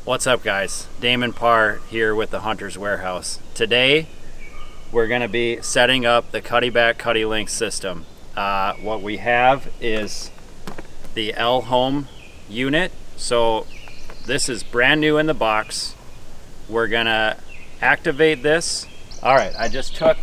What's up, guys? Damon Parr here with the Hunter's Warehouse. Today we're going to be setting up the Cuddeback Cuddelink System. What we have is the Home unit. So this is brand new in the box. We're going to activate this. All right, I just took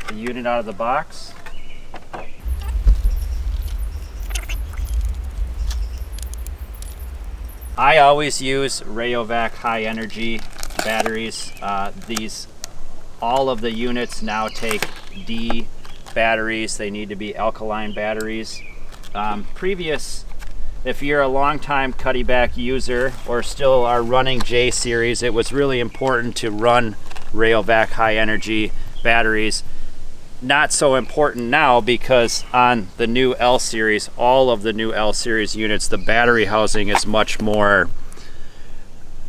the unit out of the box. I always use Rayovac high energy batteries. All of the units now take D batteries. They need to be alkaline batteries. If you're a longtime Cuddeback user or still are running J series, it was really important to run Rayovac high energy batteries. Not so important now because on the new L series, all of the new L series units, the battery housing is much more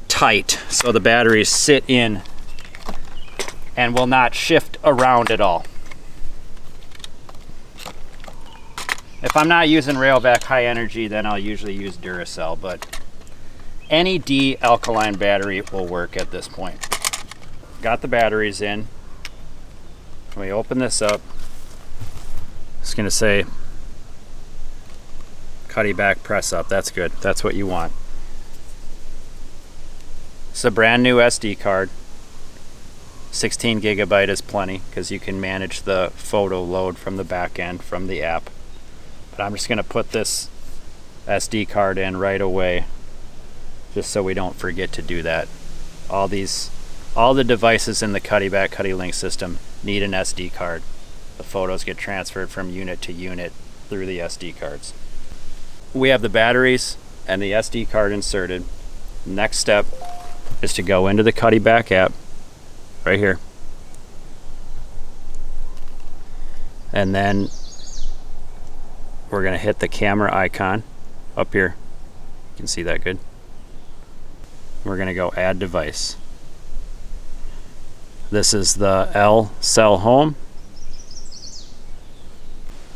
tight. So the batteries sit in and will not shift around at all. If I'm not using Rayovac high energy, then I'll usually use Duracell, but any D alkaline battery will work at this point. Got the batteries in. When we open this up, it's going to say Cuddeback press up. That's good. That's what you want. It's a brand new SD card. 16 gigabyte is plenty because you can manage the photo load from the back end from the app. But I'm just going to put this SD card in right away just so we don't forget to do that. All the devices in the Cuddeback Cuddelink system need an SD card. The photos get transferred from unit to unit through the SD cards. We have the batteries and the SD card inserted. Next step is to go into the Cuddeback app right here. And then we're going to hit the camera icon up here. You can see that good. We're going to go add device. This is the L Cell Home.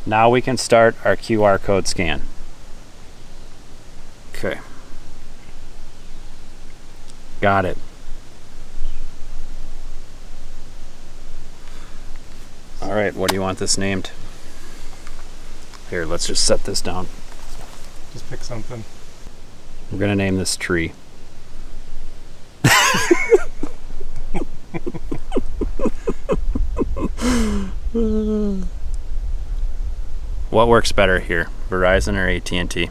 Now we can start our QR code scan. Okay. Got it. All right, what do you want this named? Here, let's just set this down. Just pick something. We're gonna name this tree. What works better here, Verizon or AT&T?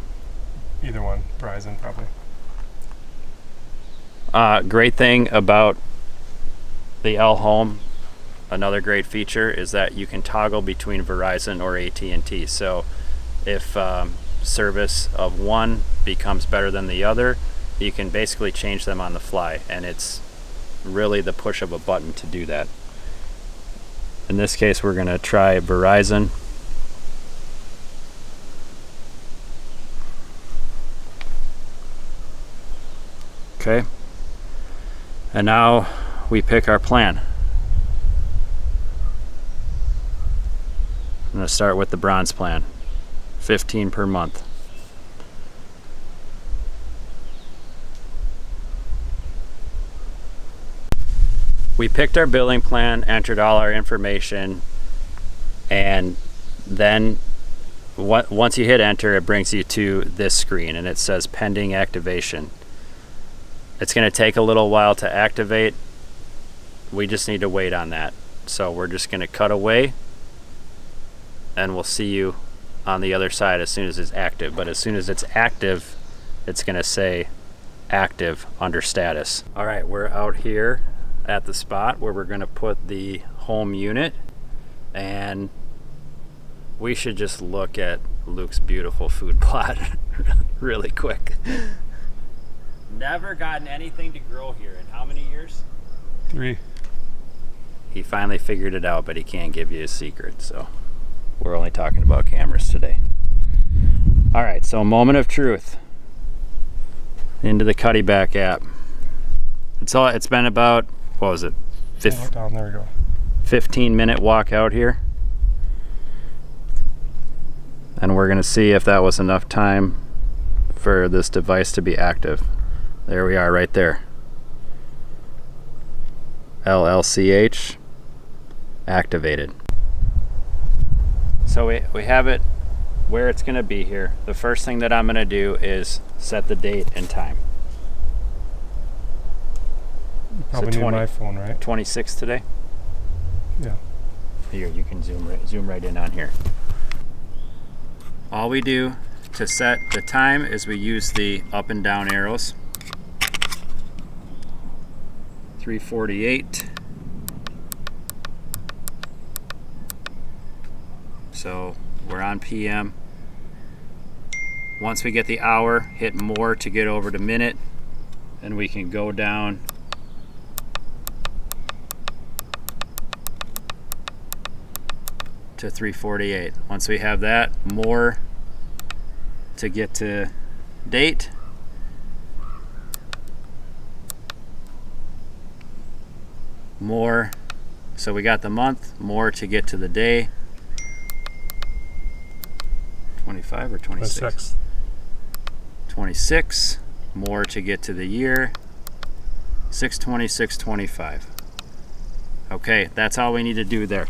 Either one. Verizon, probably. Great thing about the L Home, another great feature is that you can toggle between Verizon or AT&T. So if service of one becomes better than the other, you can basically change them on the fly, and it's really the push of a button to do that. In this case, we're going to try Verizon. Okay. And now we pick our plan. I'm going to start with the bronze plan. 15 per month. We picked our billing plan, entered all our information, and then once you hit enter, it brings you to this screen and it says pending activation. It's going to take a little while to activate. We just need to wait on that. So we're just going to cut away and we'll see you on the other side as soon as it's active. But as soon as it's active, it's going to say active under status. All right, we're out here at the spot where we're going to put the home unit, and we should just look at Luke's beautiful food plot really quick. Never gotten anything to grow here in how many years? 3. He finally figured it out, but he can't give you his secret, so we're only talking about cameras today. All right, so moment of truth. Into the Cuddeback app. It's been about, what was it? Down, there we go. 15-minute walk out here. And we're going to see if that was enough time for this device to be active. There we are right there. LLCH activated. So we have it where it's going to be here. The first thing that I'm going to do is set the date and time. Probably need my phone, right? 26 today? Yeah. Here, you can zoom right in on here. All we do to set the time is we use the up and down arrows. 3:48. So we're on PM. Once we get the hour, hit more to get over to minute, and we can go down to 3:48. Once we have that, more to get to date. More, so we got the month, more to get to the day. 25 or 26? 26, more to get to the year. 6/20/6/25. Okay, that's all we need to do there.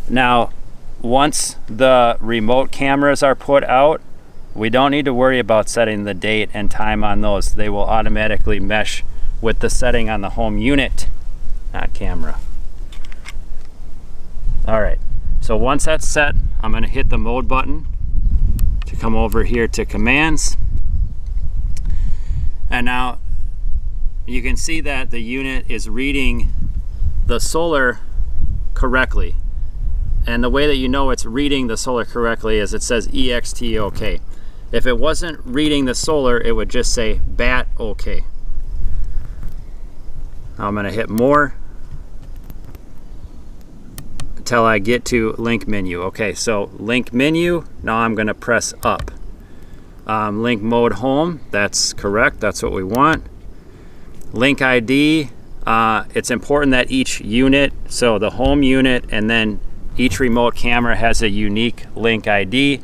Now, once the remote cameras are put out, we don't need to worry about setting the date and time on those. They will automatically mesh with the setting on the home unit, not camera. All right, so once that's set, I'm going to hit the mode button to come over here to commands. And now you can see that the unit is reading the solar correctly. And the way that you know it's reading the solar correctly is it says EXT OK. If it wasn't reading the solar, it would just say BAT OK. Now I'm going to hit more until I get to link menu. Okay, so link menu, now I'm going to press up. Link mode home, that's correct, that's what we want. Link ID, it's important that each unit, so the home unit and then each remote camera has a unique link ID.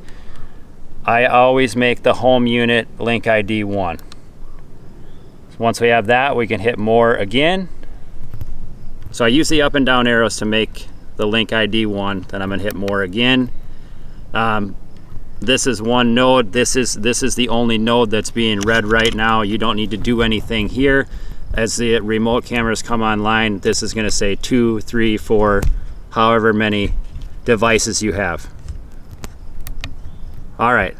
I always make the home unit link ID 1. Once we have that, we can hit more again. So I use the up and down arrows to make the link ID 1, then I'm going to hit more again. This is one node. This is the only node that's being read right now. You don't need to do anything here. As the remote cameras come online, this is going to say 2, 3, 4, however many devices you have. All right.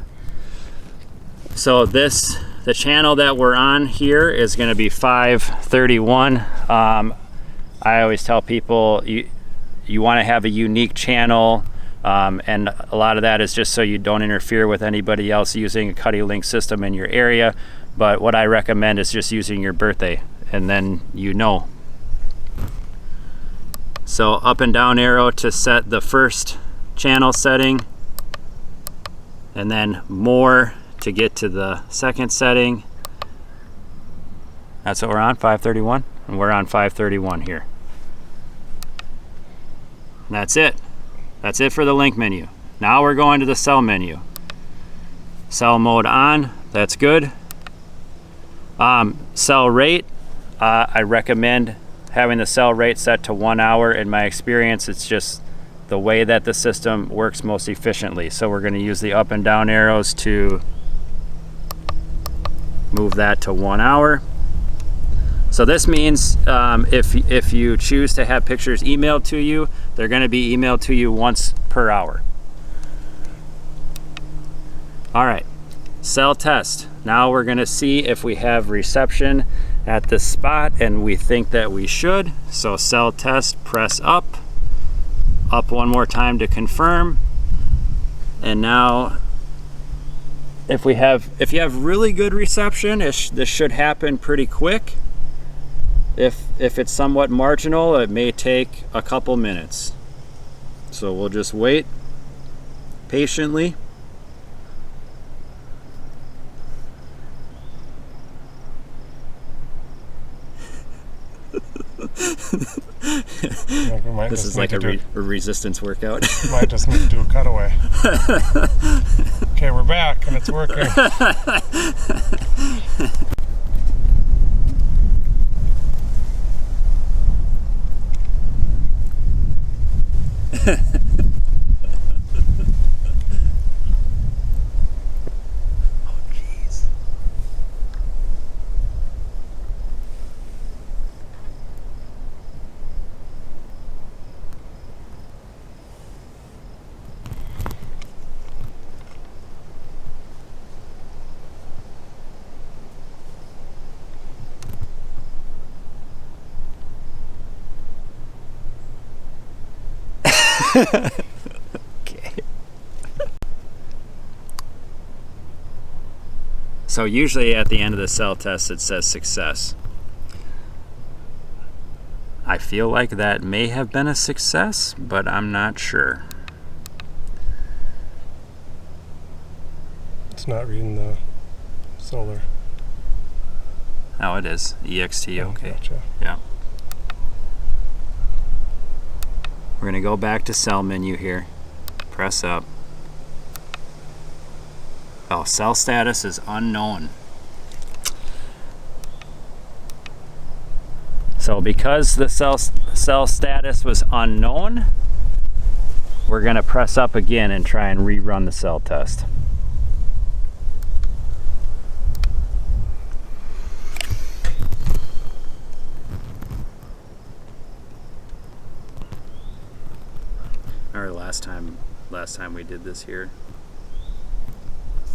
So the channel that we're on here is going to be 531. I always tell people you want to have a unique channel, and a lot of that is just so you don't interfere with anybody else using a Cuddelink system in your area. But what I recommend is just using your birthday, and then you know. So up and down arrow to set the first channel setting, and then more to get to the second setting. That's what we're on, 531, and we're on 531 here. And that's it. That's it for the link menu. Now we're going to the cell menu. Cell mode on, that's good. Cell rate, I recommend having the cell rate set to 1 hour. In my experience, it's just the way that the system works most efficiently. So we're going to use the up and down arrows to move that to 1 hour. So this means if you choose to have pictures emailed to you, they're going to be emailed to you once per hour. All right, cell test. Now we're going to see if we have reception at this spot, and we think that we should. So cell test, press up one more time to confirm. And now if you have really good reception, this should happen pretty quick. If it's somewhat marginal, it may take a couple minutes. So we'll just wait patiently. This is like a resistance workout. Might just need to do a cutaway. Okay, we're back and it's working. Okay. So usually at the end of the cell test it says success. I feel like that may have been a success, but I'm not sure. It's not reading the solar. Oh, it is. EXT, okay. Gotcha. Yeah. We're going to go back to cell menu here. Press up. Oh, cell status is unknown. So because the cell status was unknown, we're going to press up again and try and rerun the cell test. Or last time we did this here,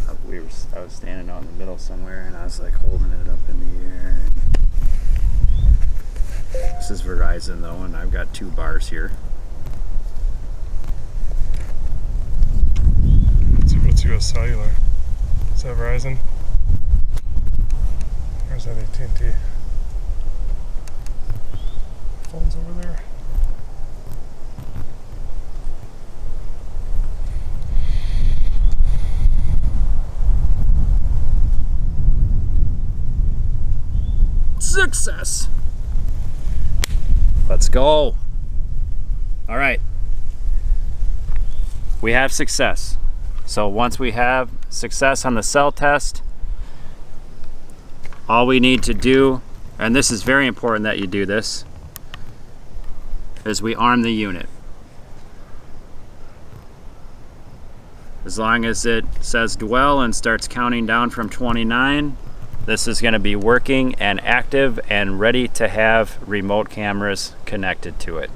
I was standing out in the middle somewhere and I was like holding it up in the air. This is Verizon though, and I've got 2 bars here. Let's go Cellular. Is that Verizon? Or is that AT&T? Phone's over there. Success! Let's go. All right. We have success. So once we have success on the cell test, all we need to do, and this is very important that you do this, is we arm the unit. As long as it says dwell and starts counting down from 29, this is going to be working and active and ready to have remote cameras connected to it.